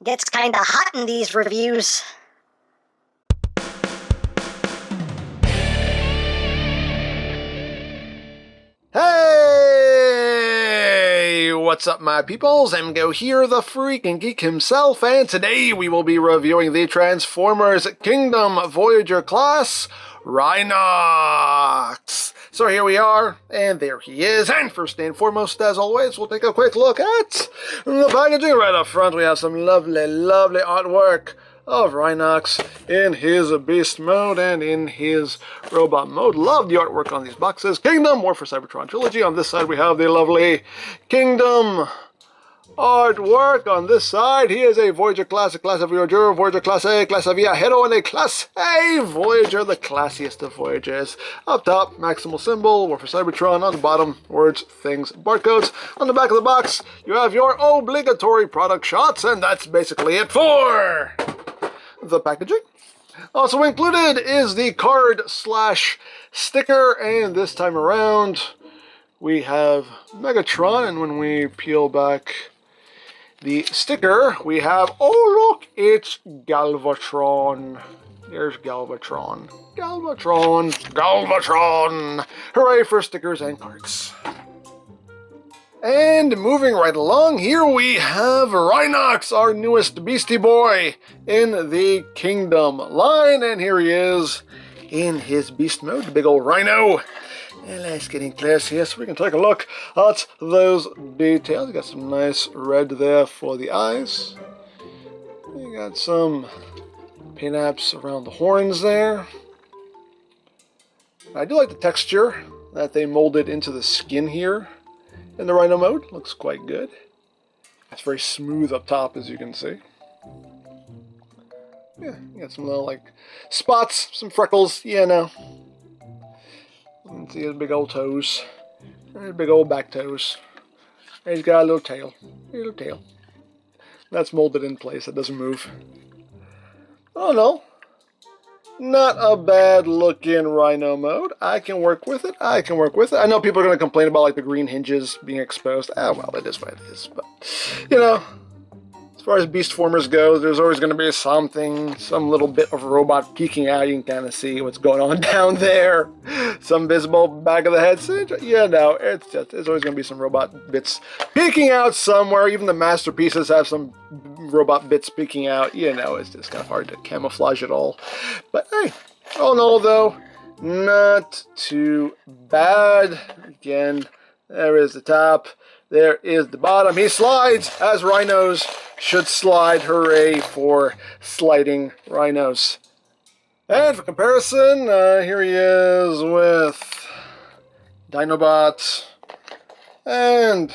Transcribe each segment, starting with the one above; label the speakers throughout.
Speaker 1: Gets kinda hot in these reviews.
Speaker 2: Hey! What's up, my peoples? EmGo here, the freaking geek himself, and today we will be reviewing the Transformers Kingdom Voyager class, RHINOX. So here we are, and there he is, and first and foremost, as always, we'll take a quick look at the packaging. Right up front, we have some lovely, lovely artwork of RHINOX in his beast mode and in his robot mode. Love the artwork on these boxes. Kingdom, War for Cybertron Trilogy. On this side, we have the lovely Kingdom artwork. On this side, he is a Voyager Class, a Class of Voyager, Voyager Class A, Class of Viajero, and a Class A Voyager, the classiest of Voyagers. Up top, maximal symbol, War for Cybertron. On the bottom, words, things, barcodes. On the back of the box, you have your obligatory product shots, and that's basically it for the packaging. Also included is the card slash sticker, and this time around we have Megatron, and when we peel back the sticker, we have, oh look, it's Galvatron. There's Galvatron. Galvatron. Galvatron. Hooray for stickers and cards. And moving right along, here we have RHINOX, our newest Beastie Boy in the Kingdom line. And here he is in his beast mode, the big old Rhino. And let's get in close here so we can take a look at those details. You got some nice red there for the eyes. You got some pin-ups around the horns there. I do like the texture that they molded into the skin here. In the Rhino mode, looks quite good. It's very smooth up top, as you can see. Yeah, you got some little, like, spots, some freckles, yeah, no. You can see his big old toes. And his big old back toes. And he's got a little tail. Little tail. That's molded in place, it doesn't move. Oh no. Not a bad looking Rhino mode. I can work with it. I can work with it. I know people are going to complain about like the green hinges being exposed. Ah, well, it is what it is. But, you know, as far as beast formers go, there's always going to be something, some little bit of robot peeking out. You can kind of see what's going on down there. Some visible back of the head. Yeah, no, it's always going to be some robot bits peeking out somewhere. Even the masterpieces have some robot bits peeking out. You know, it's just kind of hard to camouflage it all. But hey, all in all though, not too bad. Again, there is the top. There is the bottom. He slides as rhinos should slide. Hooray for sliding rhinos. And for comparison, here he is with Dinobot and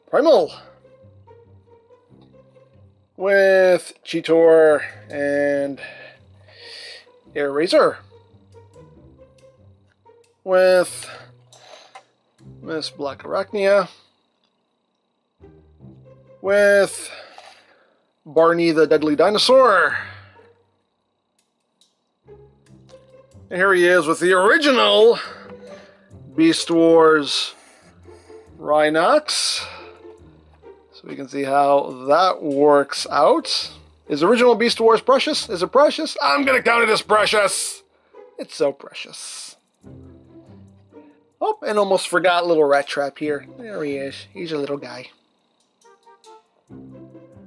Speaker 2: Primal, with Cheetor and Air Razor, with Miss Black Arachnia, with Barney the Deadly Dinosaur, and here he is with the original Beast Wars RHINOX. So we can see how that works out. Is original Beast Wars precious? Is it precious? I'm gonna count it as precious. It's so precious. Oh, and almost forgot little Rat Trap here. There he is. He's a little guy.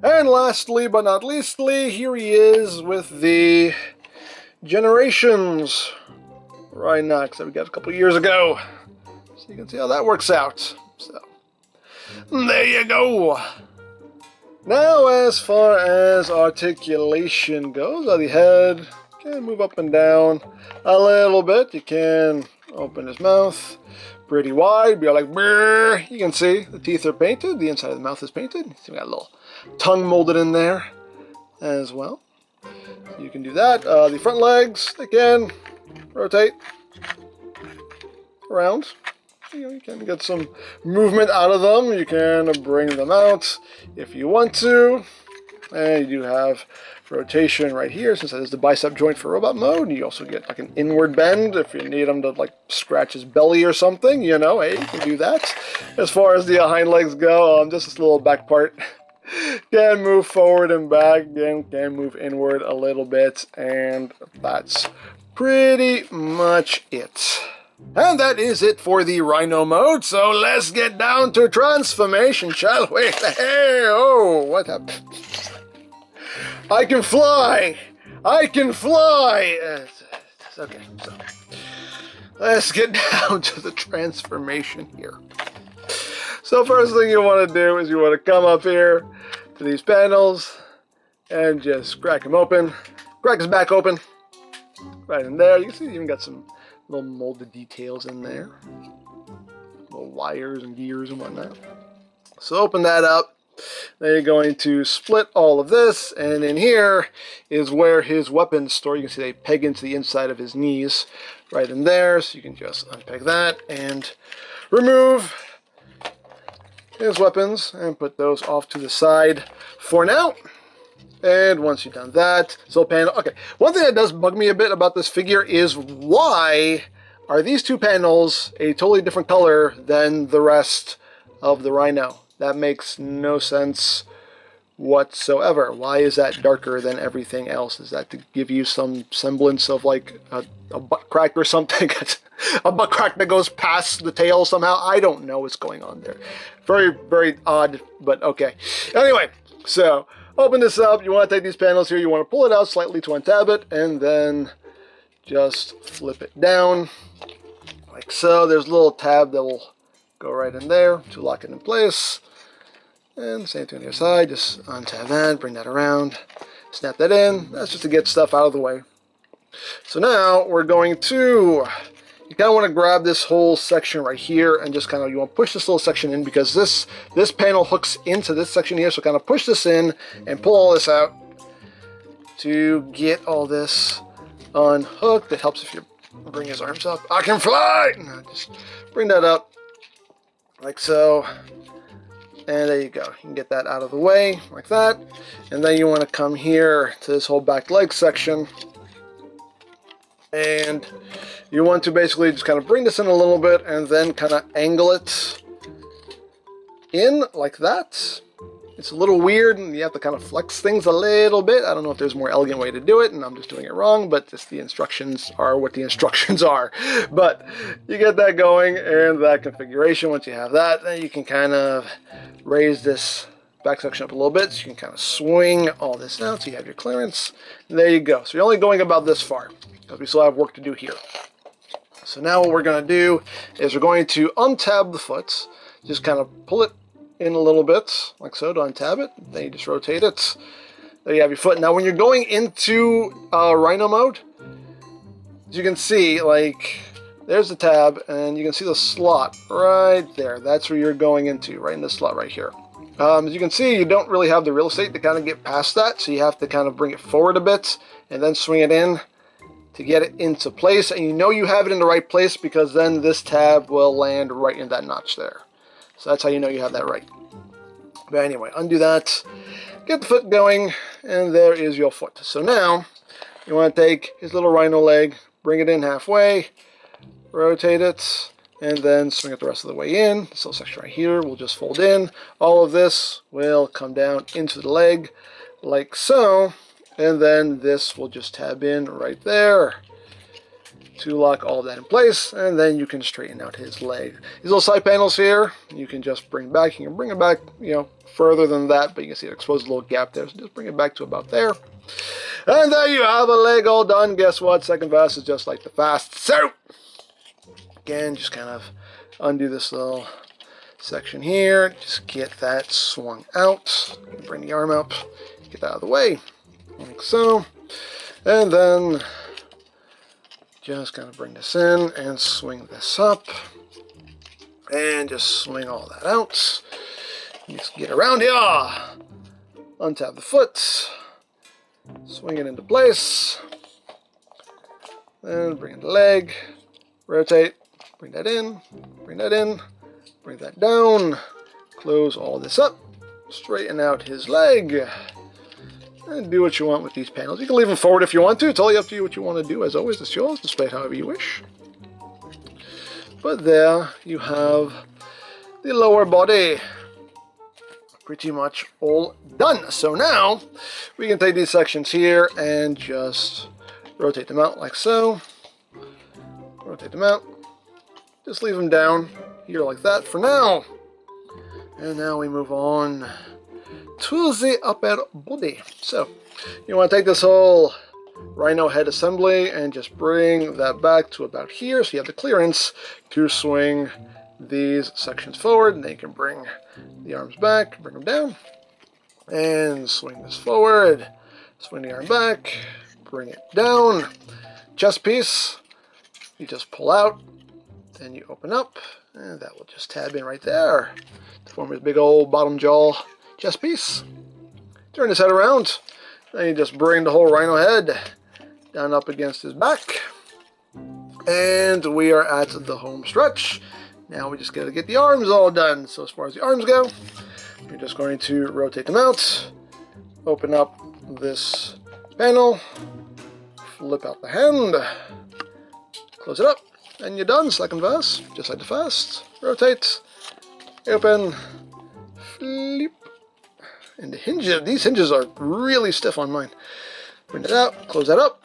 Speaker 2: And lastly, but not leastly, here he is with the Generations RHINOX that we got a couple years ago. So you can see how that works out. So there you go. Now, as far as articulation goes, the head can move up and down a little bit. You can open his mouth pretty wide, be like, brrr. You can see the teeth are painted. The inside of the mouth is painted. So we got a little tongue molded in there as well. So you can do that. The front legs, they can rotate around. You can get some movement out of them. You can bring them out if you want to. And you do have rotation right here, since that is the bicep joint for robot mode. You also get like an inward bend if you need him to like scratch his belly or something, you know, hey, you can do that. As far as the hind legs go, just this little back part Can move forward and back, then can move inward a little bit, and that's pretty much it. And that is it for the Rhino mode, so let's get down to transformation, shall we? Hey, oh, what happened? I can fly! I can fly! Okay, so let's get down to the transformation here. So first thing you want to do is you want to come up here to these panels and just crack them open. Crack his back open. Right in there. You can see you even got some little molded details in there. Little wires and gears and whatnot. So open that up. Then you're going to split all of this, and in here is where his weapons store. You can see they peg into the inside of his knees. Right in there. So you can just unpeg that and remove his weapons and put those off to the side for now. And once you've done that, so panel. Okay, one thing that does bug me a bit about this figure is why are these two panels a totally different color than the rest of the Rhino? That makes no sense whatsoever. Why is that darker than everything else? Is that to give you some semblance of like a butt crack or something? A butt crack that goes past the tail somehow? I don't know what's going on there. Very, very odd, but okay. Anyway, so open this up. You want to take these panels here. You want to pull it out slightly to untab it, and then just flip it down like so. There's a little tab that will go right in there to lock it in place. And same thing on the other side. Just untab that, bring that around, snap that in. That's just to get stuff out of the way. So now we're going to, you kind of want to grab this whole section right here and just kind of, you want to push this little section in because this panel hooks into this section here. So kind of push this in and pull all this out to get all this unhooked. It helps if you bring his arms up. I can fly! No, just bring that up like so. And there you go. You can get that out of the way like that. And then you want to come here to this whole back leg section. And you want to basically just kind of bring this in a little bit and then kind of angle it in like that. It's a little weird and you have to kind of flex things a little bit. I don't know if there's a more elegant way to do it and I'm just doing it wrong, but just the instructions are what the instructions are. But you get that going and that configuration. Once you have that, then you can kind of raise this back section up a little bit so you can kind of swing all this out so you have your clearance. And there you go. So you're only going about this far because we still have work to do here. So now what we're going to do is we're going to untab the foot, just kind of pull it in a little bit, like so, to untab it. Then you just rotate it. There you have your foot. Now when you're going into Rhino mode, as you can see, like, there's the tab, and you can see the slot right there. That's where you're going into, right in the slot right here. As you can see, you don't really have the real estate to kind of get past that, so you have to kind of bring it forward a bit, and then swing it in to get it into place. And you know you have it in the right place because then this tab will land right in that notch there. So that's how you know you have that right. But anyway, undo that, get the foot going, and there is your foot. So now, you want to take his little Rhino leg, bring it in halfway, rotate it, and then swing it the rest of the way in. This little section right here will just fold in. All of this will come down into the leg, like so, and then this will just tab in right there to lock all that in place, and then you can straighten out his leg. These little side panels here, you can just bring back. You can bring it back, you know, further than that, but you can see it exposes a little gap there, so just bring it back to about there. And there you have a leg all done. Guess what? Second fast is just like the fast. So, again, just kind of undo this little section here. Just get that swung out. Bring the arm up. Get that out of the way, like so. And then just kind of bring this in and swing this up. And just swing all that out. Just get around here. Untap the foot. Swing it into place. Then bring in the leg. Rotate. Bring that in. Bring that in. Bring that down. Close all this up. Straighten out his leg. And do what you want with these panels. You can leave them forward if you want to. It's totally up to you what you want to do. As always, it's yours. Display it however you wish. But there you have the lower body. pretty much all done. So now we can take these sections here and just rotate them out like so. Rotate them out. Just leave them down here like that for now. And now we move on to the upper body. So you want to take this whole rhino head assembly and just bring that back to about here, so you have the clearance to swing these sections forward. And then you can bring the arms back, bring them down, and swing this forward, swing the arm back, bring it down. Chest piece, you just pull out, then you open up, and that will just tab in right there to form a big old bottom jaw chest piece. Turn his head around, then you just bring the whole rhino head down up against his back, and we are at the home stretch. Now we just got to get the arms all done. So as far as the arms go, you're just going to rotate them out, open up this panel, flip out the hand, close it up, and you're done. Second fast, just like the fast. Rotate, open, flip. And the hinges, these hinges are really stiff on mine. Bring it out, close that up.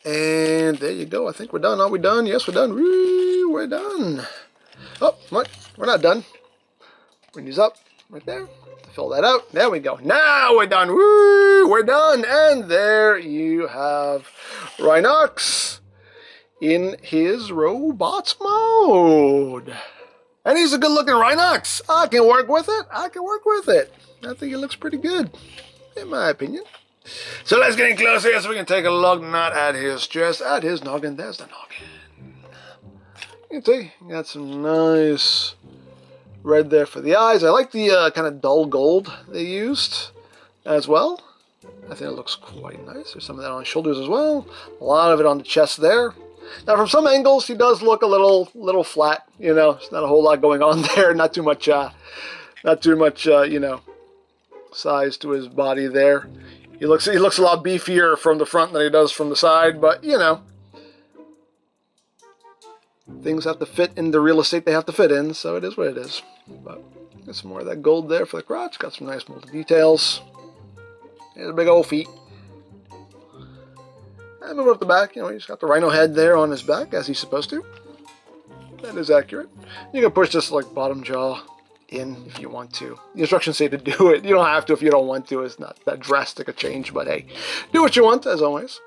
Speaker 2: And there you go. I think we're done. Are we done? Yes, we're done. Woo, we're done. Oh, what? We're not done. Bring these up right there. Fill that out. There we go. Now we're done. Woo, we're done. And there you have RHINOX in his robot mode. And he's a good looking RHINOX. I can work with it. I can work with it. I think it looks pretty good, in my opinion. So let's get in closer so we can take a look, not at his chest, at his noggin. There's the noggin. You can see, you got some nice red there for the eyes. I like the kind of dull gold they used as well. I think it looks quite nice. There's some of that on his shoulders as well. A lot of it on the chest there. Now, from some angles, he does look a little flat. You know, there's not a whole lot going on there. Not too much, you know, size to his body there. He looks a lot beefier from the front than he does from the side. But you know, things have to fit in the real estate they have to fit in. So it is what it is. But got some more of that gold there for the crotch. Got some nice molded details. There's big old feet. And move up the back, you know, he's got the rhino head there on his back, as he's supposed to. That is accurate. You can push this, like, bottom jaw in if you want to. The instructions say to do it. You don't have to if you don't want to. It's not that drastic a change, but hey, do what you want, as always.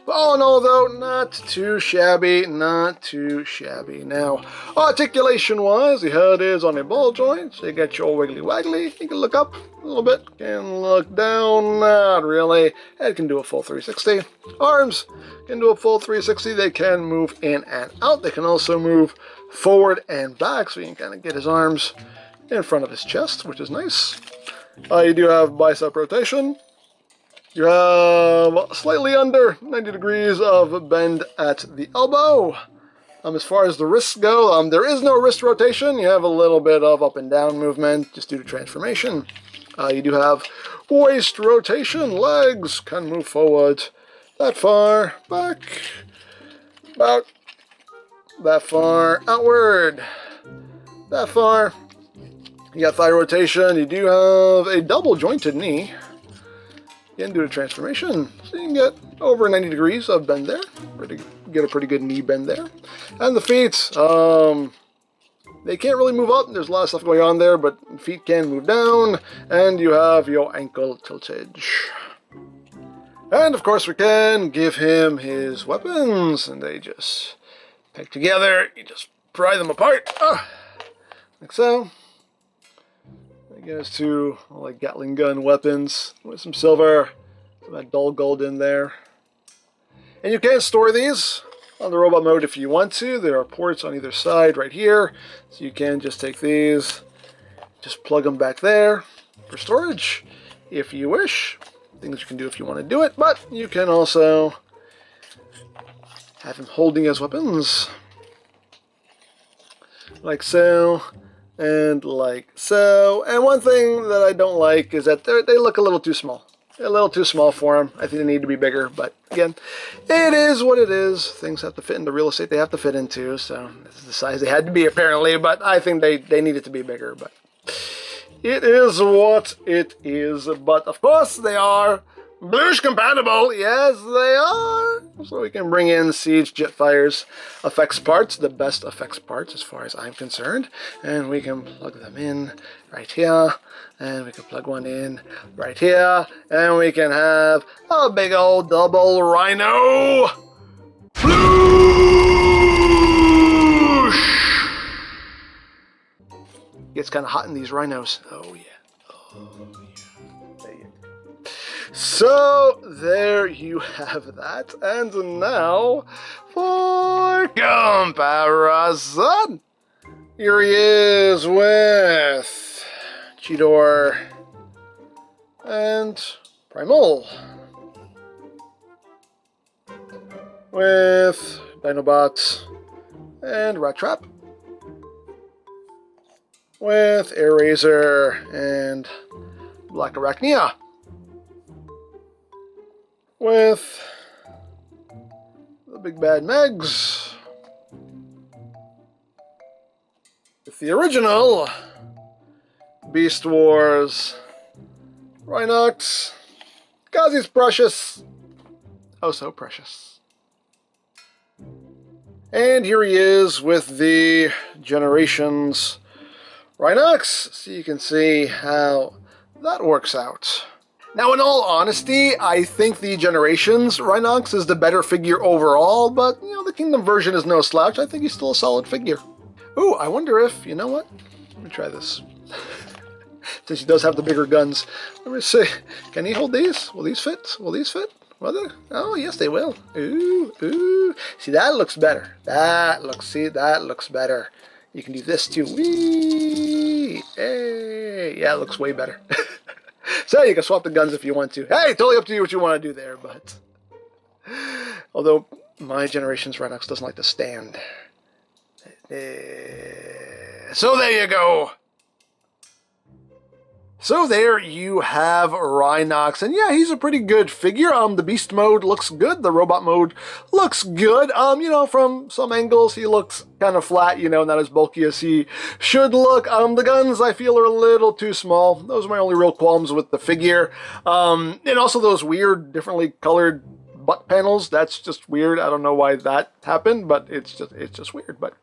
Speaker 2: But all in all, though, not too shabby, not too shabby. Now, articulation-wise, the head is on a ball joint, so you get your wiggly-waggly. You can look up a little bit, can look down, not really. Head can do a full 360. Arms can do a full 360. They can move in and out. They can also move forward and back, so you can kind of get his arms in front of his chest, which is nice. You do have bicep rotation. You have slightly under 90 degrees of bend at the elbow. As far as the wrists go, there is no wrist rotation. You have a little bit of up and down movement just due to transformation. You do have waist rotation. Legs can move forward that far, back, about that far, outward, that far. You got thigh rotation. You do have a double jointed knee. Again, due to transformation, so you can get over 90 degrees of bend there. Get a pretty good knee bend there. And the feet, they can't really move up. There's a lot of stuff going on there, but feet can move down. And you have your ankle tiltage. And of course, we can give him his weapons, and they just peg together. You just pry them apart, like so. Goes to like Gatling gun weapons with some silver, some of that dull gold in there. And you can store these on the robot mode if you want to. There are ports on either side right here, so you can just take these, just plug them back there for storage if you wish. Things you can do if you want to do it, but you can also have him holding his weapons like so. And like so. And one thing that I don't like is that they look a little too small. They're a little too small for them. I think they need to be bigger. But again, it is what it is. Things have to fit in the real estate they have to fit into. So this is the size they had to be apparently. But I think they need it to be bigger. But It is what it is, but of course they are bluish compatible. Yes, they are. So we can bring in Siege Jetfire's effects parts, the best effects parts as far as I'm concerned, and we can plug them in right here, and we can plug one in right here, and we can have a big old double Rhino Blush. Gets kind of hot in these rhinos. Oh yeah. Oh yeah. There you go. So there you have that. And now for comparison. Here he is with Cheetor and Primal. With Dinobot and Rat Trap. With Air Razor and Black Arachnia. With the Big Bad Megs. With the original Beast Wars RHINOX. 'Cause he's precious. Oh, so precious. And here he is with the Generations RHINOX, so you can see how that works out. Now, in all honesty, I think the Generations RHINOX is the better figure overall, but, you know, the Kingdom version is no slouch. I think he's still a solid figure. Ooh, I wonder if, you know what? Let me try this. Since he does have the bigger guns. Let me see. Can he hold these? Will these fit? Will these fit? Will they? Oh, yes, they will. Ooh, ooh. See, that looks better. That looks better. You can do this too. Whee! Hey! Yeah, it looks way better. So you can swap the guns if you want to. Hey, totally up to you what you want to do there, but... Although, my Generations RHINOX doesn't like to stand. So there you go! So there you have RHINOX, and yeah, he's a pretty good figure. The Beast mode looks good, the Robot mode looks good. You know, from some angles he looks kind of flat, you know, not as bulky as he should look. The guns I feel are a little too small. Those are my only real qualms with the figure. And also those weird, differently colored butt panels, that's just weird. I don't know why that happened, but it's just weird. But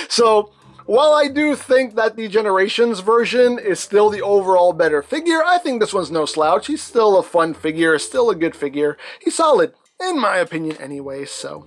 Speaker 2: so while I do think that the Generations version is still the overall better figure, I think this one's no slouch. He's still a fun figure, still a good figure. He's solid, in my opinion anyway, so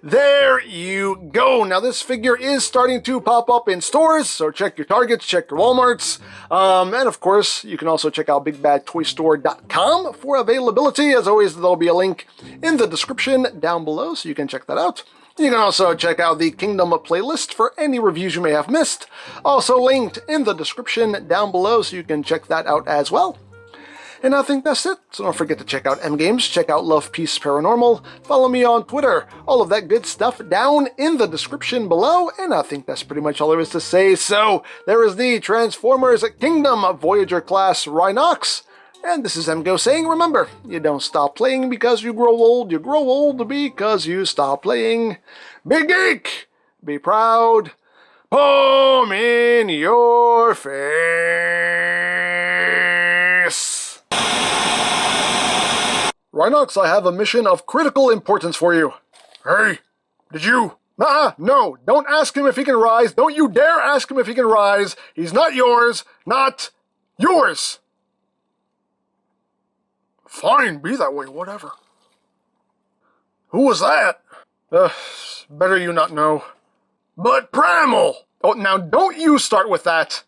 Speaker 2: there you go. Now this figure is starting to pop up in stores, so check your Targets, check your Walmarts, and of course you can also check out BigBadToyStore.com for availability. As always, there'll be a link in the description down below, so you can check that out. You can also check out the Kingdom playlist for any reviews you may have missed, also linked in the description down below, so you can check that out as well. And I think that's it. So don't forget to check out EmGo's, check out Love Peace Paranormal, follow me on Twitter, all of that good stuff down in the description below, and I think that's pretty much all there is to say. So there is the Transformers Kingdom Voyager class RHINOX, and this is EmGo saying, remember, you don't stop playing because you grow old because you stop playing. Be geek, be proud, palm in your face. RHINOX, I have a mission of critical importance for you. Hey, did you? No, don't ask him if he can rise. Don't you dare ask him if he can rise. He's not yours, not yours. Fine, be that way, whatever. Who was that? Better you not know. But Primal! Oh, now don't you start with that.